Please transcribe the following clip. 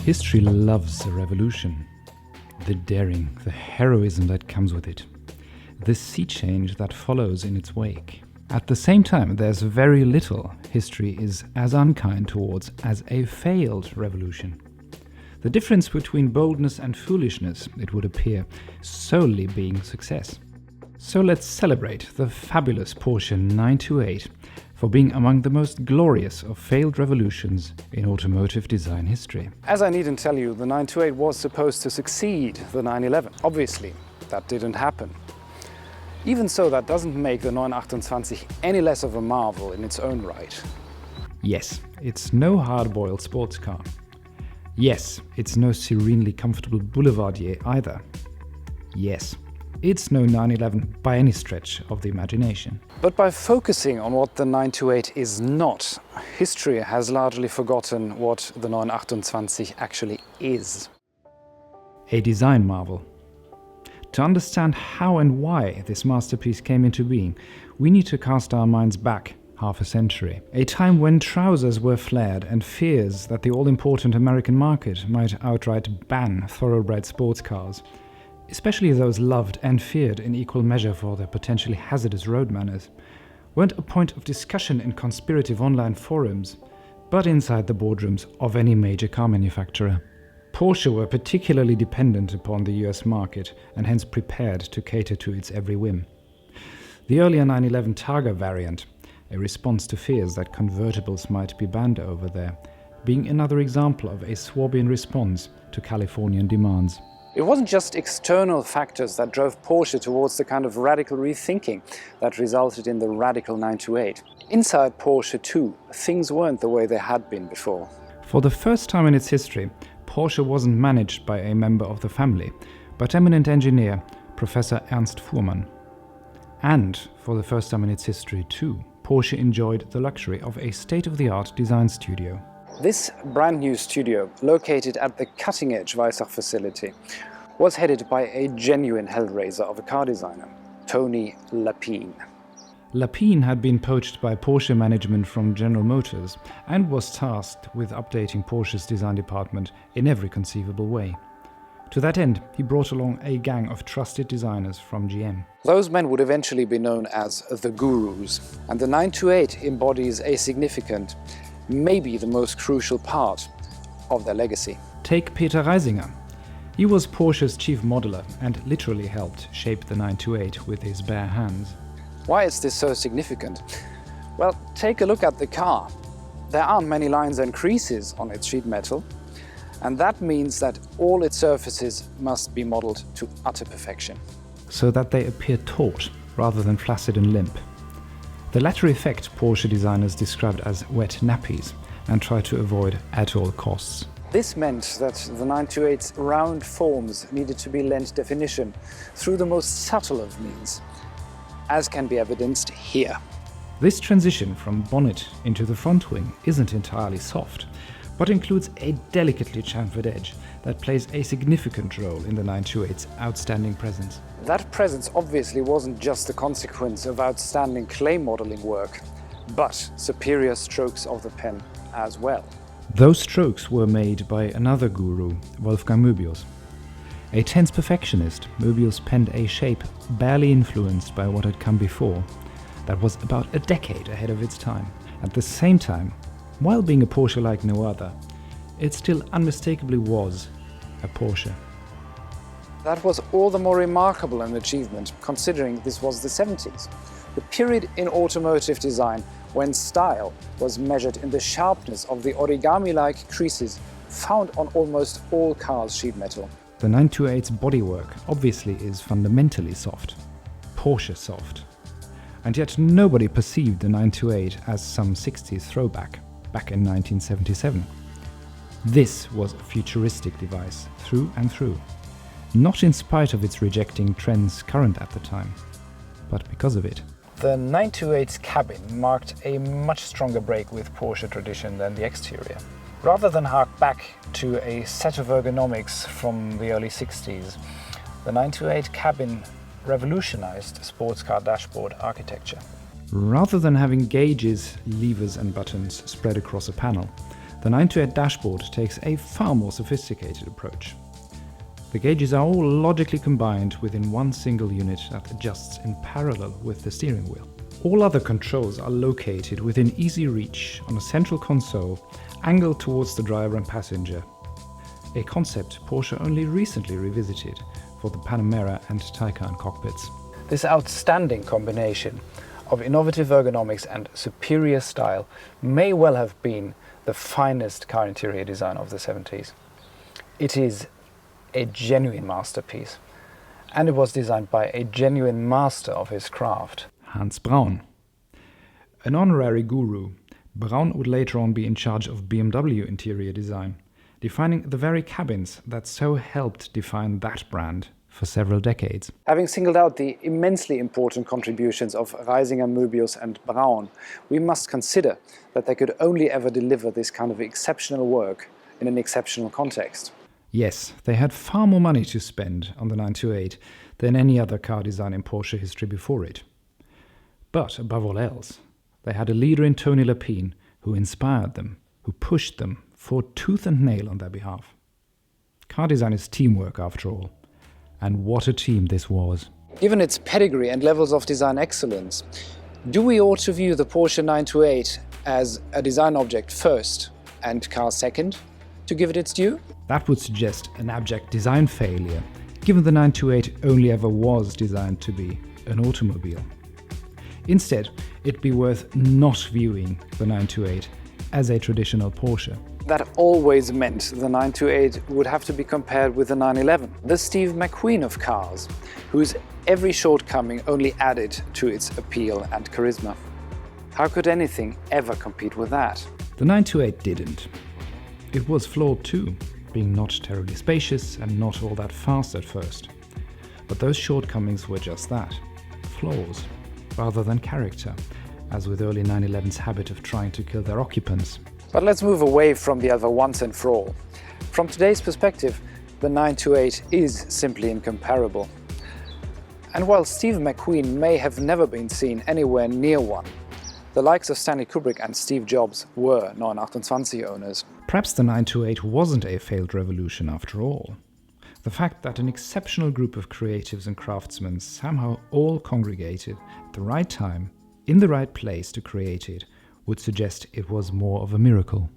History loves a revolution. The daring, the heroism that comes with it. The sea change that follows in its wake. At the same time, there's very little history is as unkind towards as a failed revolution. The difference between boldness and foolishness, it would appear, solely being success. So let's celebrate the fabulous Porsche 928 for being among the most glorious of failed revolutions in automotive design history. As I needn't tell you, the 928 was supposed to succeed the 911. Obviously, that didn't happen. Even so, that doesn't make the Neunachtundzwanzig any less of a marvel in its own right. Yes, it's no hard-boiled sports car. Yes, it's no serenely comfortable boulevardier either. Yes, it's no 911 by any stretch of the imagination. But by focusing on what the 928 is not, history has largely forgotten what the Neunachtundzwanzig actually is. A design marvel. To understand how and why this masterpiece came into being, we need to cast our minds back half a century. A time when trousers were flared and fears that the all-important American market might outright ban thoroughbred sports cars, especially those loved and feared in equal measure for their potentially hazardous road manners, weren't a point of discussion in conspirative online forums, but inside the boardrooms of any major car manufacturer. Porsche were particularly dependent upon the US market and hence prepared to cater to its every whim. The earlier 911 Targa variant, a response to fears that convertibles might be banned over there, being another example of a Swabian response to Californian demands. It wasn't just external factors that drove Porsche towards the kind of radical rethinking that resulted in the radical 928. Inside Porsche too, things weren't the way they had been before. For the first time in its history, Porsche wasn't managed by a member of the family, but eminent engineer Professor Ernst Fuhrmann. And for the first time in its history too, Porsche enjoyed the luxury of a state-of-the-art design studio. This brand new studio, located at the cutting-edge Weissach facility, was headed by a genuine hellraiser of a car designer, Tony Lapine. Lapine had been poached by Porsche management from General Motors and was tasked with updating Porsche's design department in every conceivable way. To that end, he brought along a gang of trusted designers from GM. Those men would eventually be known as the Gurus, and the 928 embodies a significant, maybe the most crucial part of their legacy. Take Peter Reisinger. He was Porsche's chief modeler and literally helped shape the 928 with his bare hands. Why is this so significant? Well, take a look at the car. There aren't many lines and creases on its sheet metal, and that means that all its surfaces must be modeled to utter perfection. So that they appear taut rather than flaccid and limp. The latter effect Porsche designers described as wet nappies and tried to avoid at all costs. This meant that the 928's round forms needed to be lent definition through the most subtle of means, as can be evidenced here. This transition from bonnet into the front wing isn't entirely soft, but includes a delicately chamfered edge that plays a significant role in the 928's outstanding presence. That presence obviously wasn't just the consequence of outstanding clay modeling work, but superior strokes of the pen as well. Those strokes were made by another guru, Wolfgang Möbius. A tense perfectionist, Möbius penned a shape barely influenced by what had come before, that was about a decade ahead of its time. At the same time, while being a Porsche like no other, it still unmistakably was a Porsche. That was all the more remarkable an achievement, considering this was the 70s, the period in automotive design when style was measured in the sharpness of the origami-like creases found on almost all cars' sheet metal. The 928's bodywork obviously is fundamentally soft, Porsche soft. And yet nobody perceived the 928 as some 60s throwback back in 1977. This was a futuristic device through and through, not in spite of its rejecting trends current at the time, but because of it. The 928's cabin marked a much stronger break with Porsche tradition than the exterior. Rather than hark back to a set of ergonomics from the early 60s, the 928 cabin revolutionized sports car dashboard architecture. Rather than having gauges, levers and buttons spread across a panel, the 928 dashboard takes a far more sophisticated approach. The gauges are all logically combined within one single unit that adjusts in parallel with the steering wheel. All other controls are located within easy reach on a central console angled towards the driver and passenger, a concept Porsche only recently revisited for the Panamera and Taycan cockpits. This outstanding combination of innovative ergonomics and superior style may well have been the finest car interior design of the 70s. It is a genuine masterpiece, and it was designed by a genuine master of his craft. Hans Braun. An honorary guru, Braun would later on be in charge of BMW interior design, defining the very cabins that so helped define that brand for several decades. Having singled out the immensely important contributions of Reisinger, Möbius and Braun, we must consider that they could only ever deliver this kind of exceptional work in an exceptional context. Yes, they had far more money to spend on the 928 than any other car design in Porsche history before it. But above all else, they had a leader in Tony Lapine who inspired them, who pushed them, fought tooth and nail on their behalf. Car design is teamwork after all. And what a team this was. Given its pedigree and levels of design excellence, do we ought to view the Porsche 928 as a design object first and car second, to give it its due? That would suggest an abject design failure, given the 928 only ever was designed to be an automobile. Instead, it'd be worth not viewing the 928 as a traditional Porsche. That always meant the 928 would have to be compared with the 911, the Steve McQueen of cars, whose every shortcoming only added to its appeal and charisma. How could anything ever compete with that? The 928 didn't. It was flawed too, being not terribly spacious and not all that fast at first. But those shortcomings were just that, flaws, rather than character, as with early 911's habit of trying to kill their occupants. But let's move away from the other once and for all. From today's perspective, the 928 is simply incomparable. And while Steve McQueen may have never been seen anywhere near one, the likes of Stanley Kubrick and Steve Jobs were Neunachtundzwanzig owners. Perhaps the 928 wasn't a failed revolution after all. The fact that an exceptional group of creatives and craftsmen somehow all congregated at the right time, in the right place to create it, would suggest it was more of a miracle.